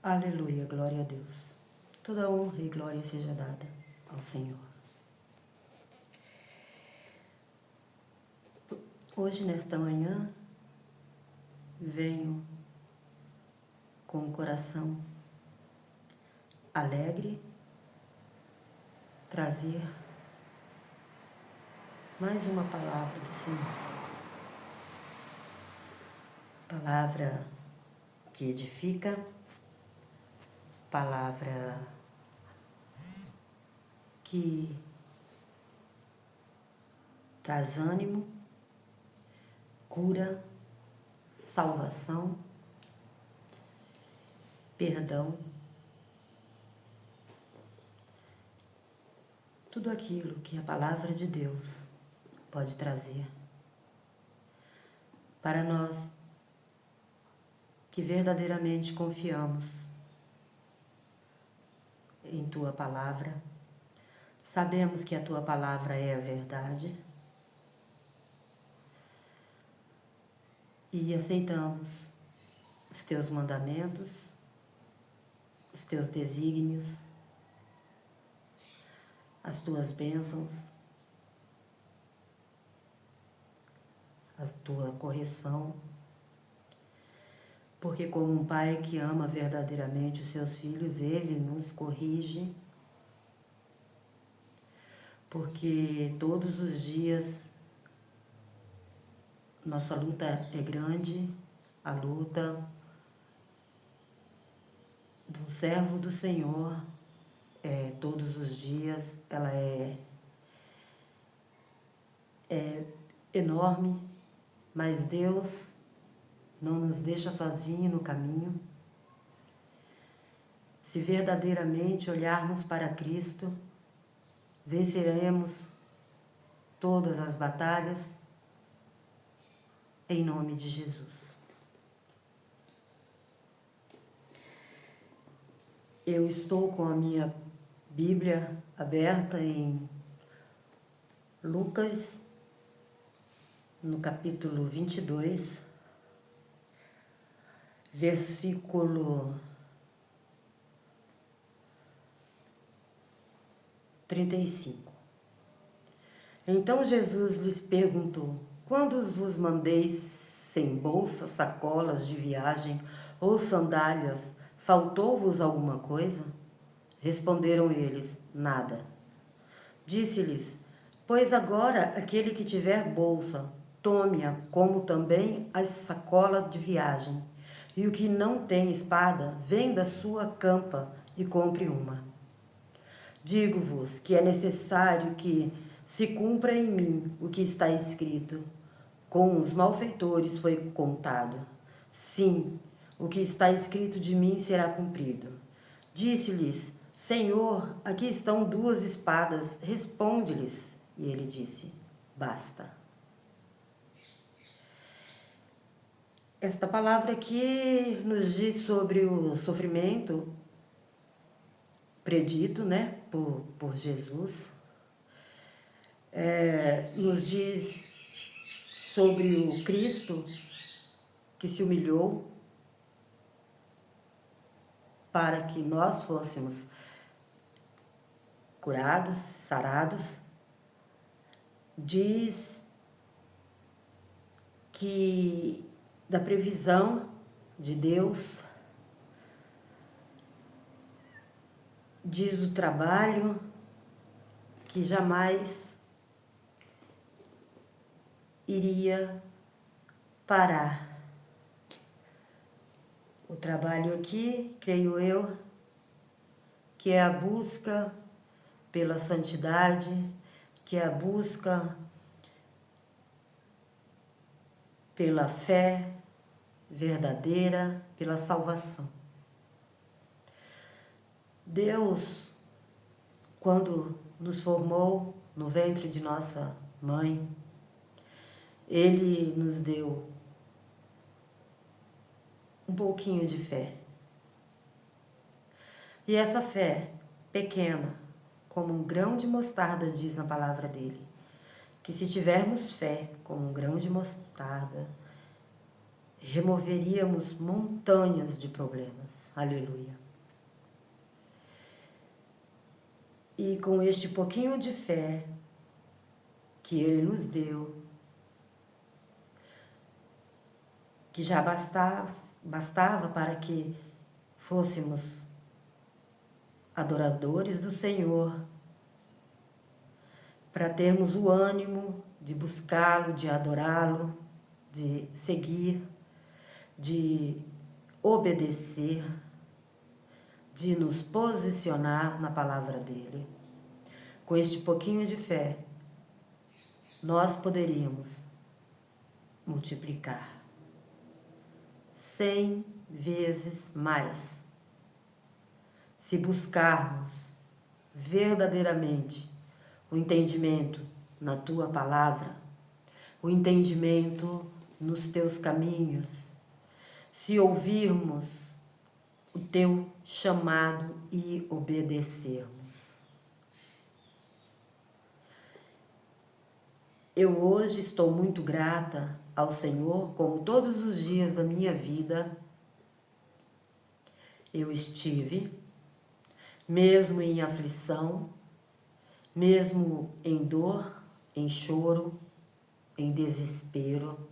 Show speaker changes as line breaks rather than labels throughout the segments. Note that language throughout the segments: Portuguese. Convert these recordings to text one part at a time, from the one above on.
Aleluia, glória a Deus. Toda honra e glória seja dada ao Senhor. Hoje, nesta manhã, venho com o coração alegre trazer mais uma palavra do Senhor. Palavra que edifica, palavra que traz ânimo, cura, salvação, perdão, tudo aquilo que a palavra de Deus pode trazer para nós que verdadeiramente confiamos em Tua palavra, sabemos que a Tua palavra é a verdade e aceitamos os Teus mandamentos, os Teus desígnios, as Tuas bênçãos, a Tua correção, porque como um pai que ama verdadeiramente os seus filhos, Ele nos corrige, porque todos os dias nossa luta é grande, a luta do servo do Senhor, todos os dias, ela é enorme, mas Deus não nos deixa sozinhos no caminho. Se verdadeiramente olharmos para Cristo, venceremos todas as batalhas em nome de Jesus. Eu estou com a minha Bíblia aberta em Lucas, no capítulo 22, versículo 35. Então Jesus lhes perguntou: quando vos mandei sem bolsa, sacolas de viagem ou sandálias, faltou-vos alguma coisa? Responderam eles: nada. Disse-lhes: pois agora aquele que tiver bolsa, tome-a, como também a sacola de viagem. E o que não tem espada, venda a sua campa e compre uma. Digo-vos que é necessário que se cumpra em mim o que está escrito. Com os malfeitores foi contado. Sim, o que está escrito de mim será cumprido. Disse-lhes: Senhor, aqui estão 2 espadas, responde-lhes. E ele disse: basta. Esta palavra aqui nos diz sobre o sofrimento predito, né, por Jesus. Nos diz sobre o Cristo que se humilhou para que nós fôssemos curados, sarados. Diz que da previsão de Deus, diz do trabalho que jamais iria parar. O trabalho aqui, creio eu, que é a busca pela santidade, que é a busca pela fé verdadeira, pela salvação. Deus, quando nos formou no ventre de nossa mãe, Ele nos deu um pouquinho de fé. E essa fé pequena, como um grão de mostarda, diz na palavra dele, que se tivermos fé como um grão de mostarda, removeríamos montanhas de problemas. Aleluia. E com este pouquinho de fé que Ele nos deu, que já bastava para que fôssemos adoradores do Senhor, para termos o ânimo de buscá-lo, de adorá-lo, de seguir, de obedecer, de nos posicionar na palavra dele. Com este pouquinho de fé, nós poderíamos multiplicar 100 vezes mais, se buscarmos verdadeiramente o entendimento na tua palavra, o entendimento nos teus caminhos, se ouvirmos o teu chamado e obedecermos. Eu hoje estou muito grata ao Senhor, como todos os dias da minha vida eu estive, mesmo em aflição, mesmo em dor, em choro, em desespero,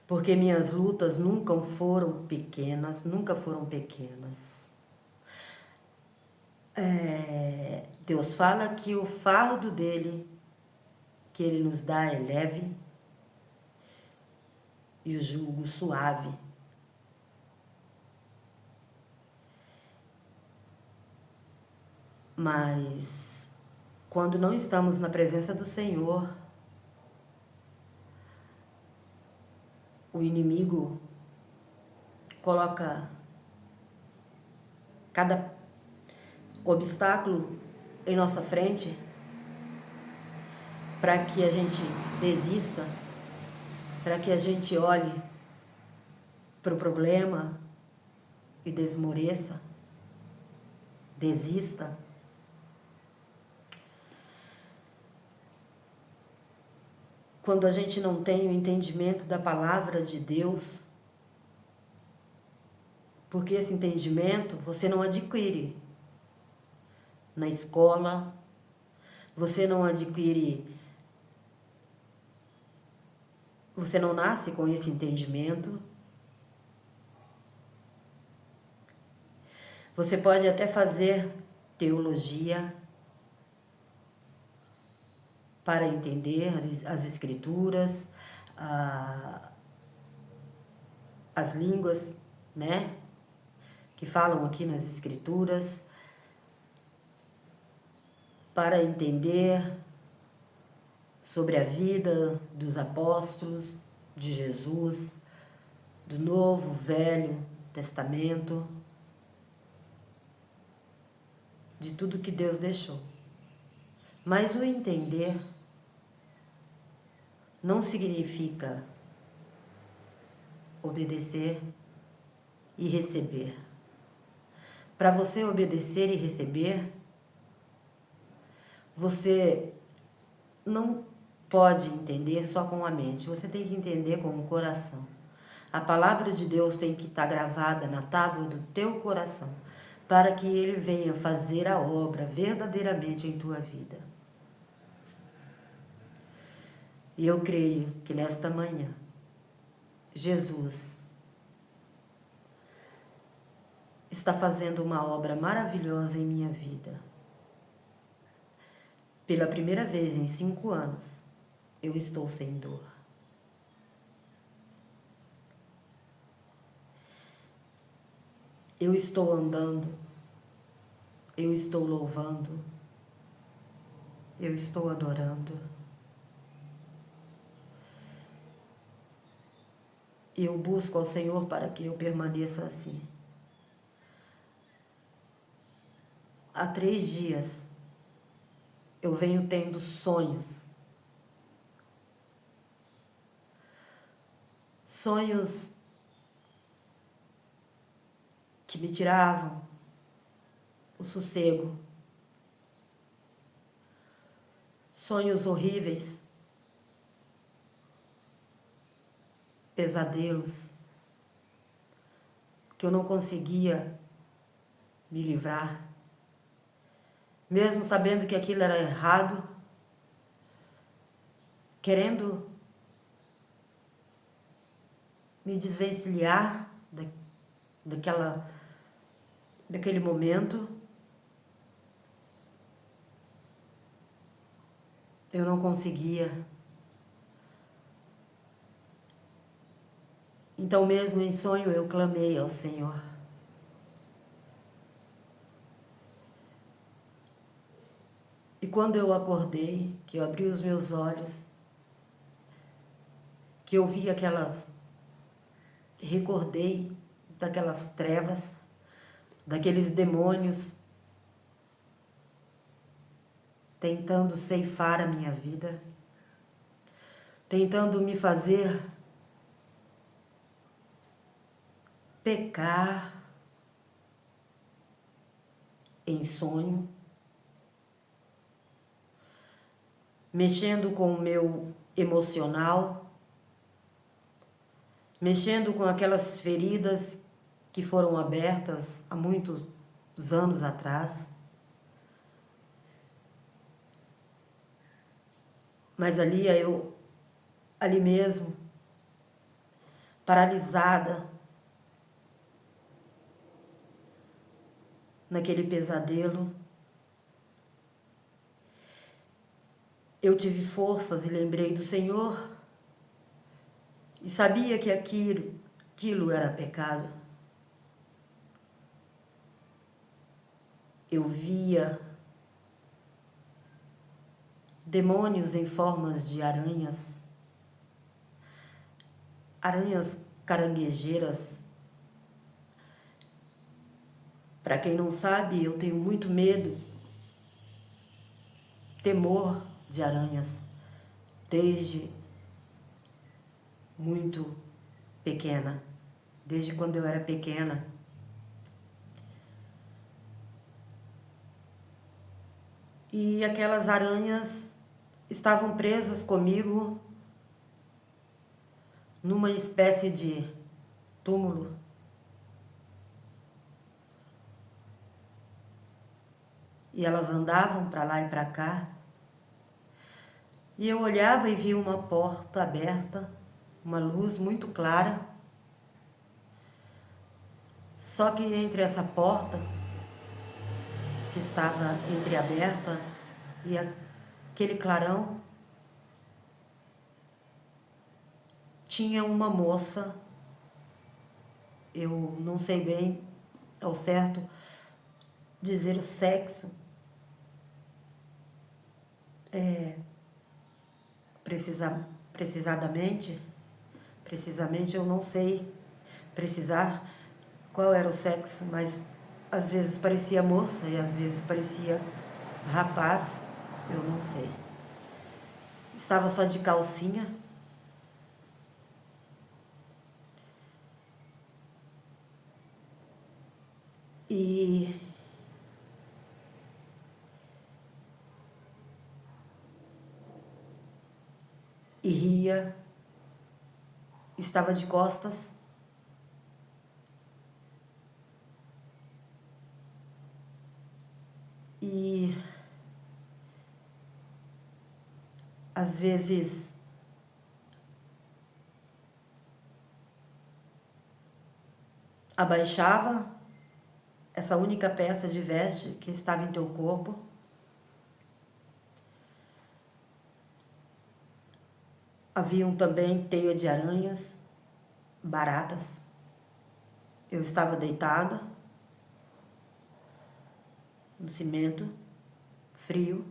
porque minhas lutas nunca foram pequenas. Deus fala que o fardo dele, que ele nos dá, é leve e o jugo suave. Mas quando não estamos na presença do Senhor, o inimigo coloca cada obstáculo em nossa frente para que a gente desista, para que a gente olhe para o problema e desmoreça, desista. Quando a gente não tem o entendimento da palavra de Deus, porque esse entendimento você não adquire na escola, você não nasce com esse entendimento. Você pode até fazer teologia para entender as escrituras, as línguas, né, que falam aqui nas escrituras, para entender sobre a vida dos apóstolos, de Jesus, do Novo, Velho Testamento, de tudo que Deus deixou. Mas o entender não significa obedecer e receber. Para você obedecer e receber, você não pode entender só com a mente, você tem que entender com o coração. A palavra de Deus tem que estar gravada na tábua do teu coração, para que Ele venha fazer a obra verdadeiramente em tua vida. E eu creio que nesta manhã, Jesus está fazendo uma obra maravilhosa em minha vida. Pela primeira vez em 5 anos, eu estou sem dor. Eu estou andando, eu estou louvando, eu estou adorando. Eu busco ao Senhor para que eu permaneça assim. Há 3 dias eu venho tendo sonhos. Sonhos que me tiravam o sossego. Sonhos horríveis. pesadelos que eu não conseguia me livrar, mesmo sabendo que aquilo era errado, querendo me desvencilhar daquele momento, eu não conseguia. Então, mesmo em sonho, eu clamei ao Senhor. E quando eu acordei, que eu abri os meus olhos, que eu vi recordei daquelas trevas, daqueles demônios tentando ceifar a minha vida, tentando me fazer pecar em sonho, mexendo com o meu emocional, mexendo com aquelas feridas que foram abertas há muitos anos atrás. Mas ali mesmo, paralisada, naquele pesadelo, eu tive forças e lembrei do Senhor e sabia que aquilo era pecado. Eu via demônios em formas de aranhas caranguejeiras. Para quem não sabe, eu tenho muito medo, temor de aranhas, desde muito pequena, desde quando eu era pequena. E aquelas aranhas estavam presas comigo numa espécie de túmulo. E elas andavam para lá e para cá. E eu olhava e via uma porta aberta, uma luz muito clara. Só que entre essa porta, que estava entreaberta, e aquele clarão, tinha uma moça, eu não sei bem ao certo dizer o sexo, precisamente eu não sei precisar qual era o sexo, mas às vezes parecia moça e às vezes parecia rapaz, eu não sei. Estava só de calcinha. E ria, estava de costas. E às vezes abaixava essa única peça de veste que estava em teu corpo. Haviam também teia de aranhas, baratas. Eu estava deitada no cimento, frio,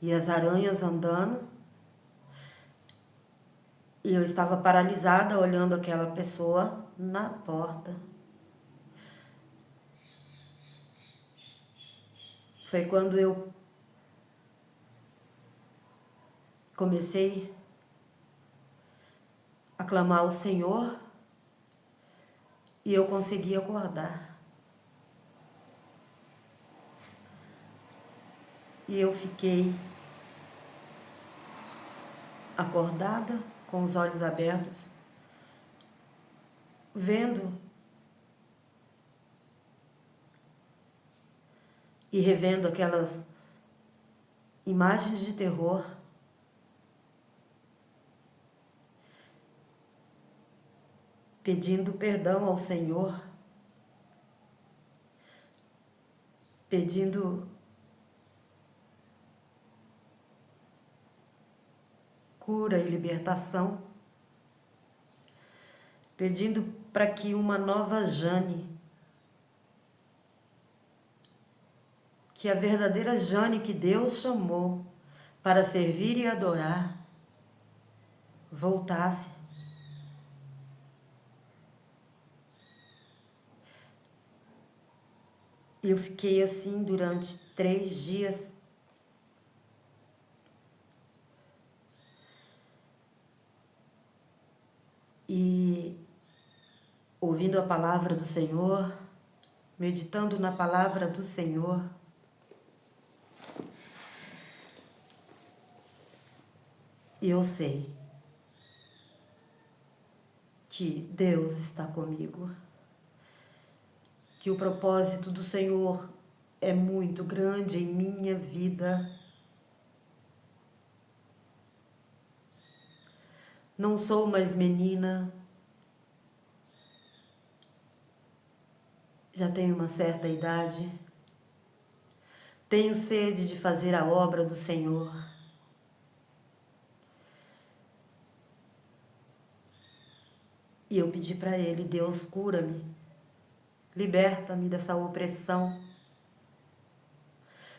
e as aranhas andando, e eu estava paralisada olhando aquela pessoa na porta. Foi quando eu comecei a clamar ao Senhor e eu consegui acordar. E eu fiquei acordada, com os olhos abertos, vendo e revendo aquelas imagens de terror, pedindo perdão ao Senhor, pedindo cura e libertação, pedindo para que uma nova Jane, que a verdadeira Jane que Deus chamou para servir e adorar, voltasse. Eu fiquei assim durante 3 dias. E ouvindo a palavra do Senhor, meditando na palavra do Senhor, e eu sei que Deus está comigo, que o propósito do Senhor é muito grande em minha vida. Não sou mais menina, já tenho uma certa idade, tenho sede de fazer a obra do Senhor. E eu pedi para Ele: Deus, cura-me, liberta-me dessa opressão,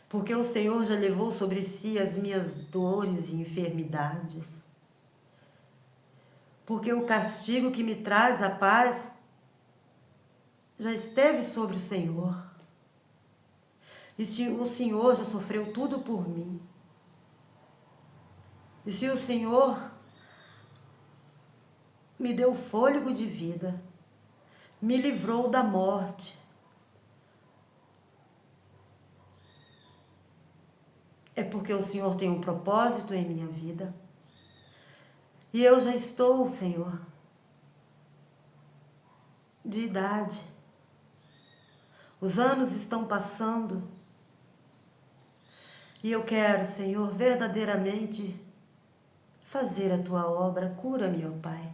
porque o Senhor já levou sobre si as minhas dores e enfermidades, porque o castigo que me traz a paz já esteve sobre o Senhor, e se o Senhor já sofreu tudo por mim, e se o Senhor me deu fôlego de vida, me livrou da morte, é porque o Senhor tem um propósito em minha vida. E eu já estou, Senhor, de idade. Os anos estão passando. E eu quero, Senhor, verdadeiramente fazer a Tua obra. Cura-me, ó Pai.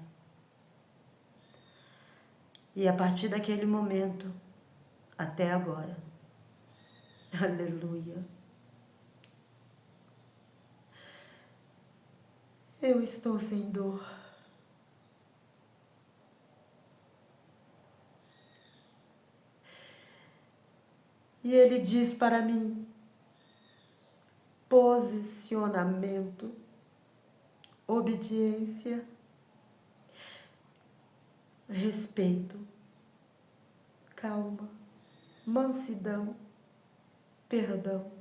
E a partir daquele momento, até agora, aleluia, eu estou sem dor. E Ele diz para mim: posicionamento, obediência, respeito, calma, mansidão, perdão.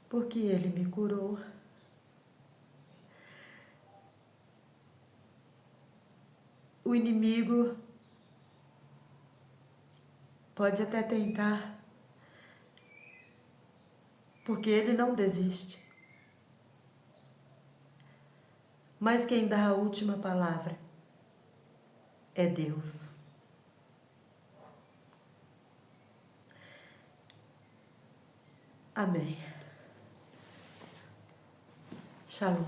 Porque Ele me curou. O inimigo pode até tentar, porque ele não desiste. Mas quem dá a última palavra é Deus. Amém. Shalom.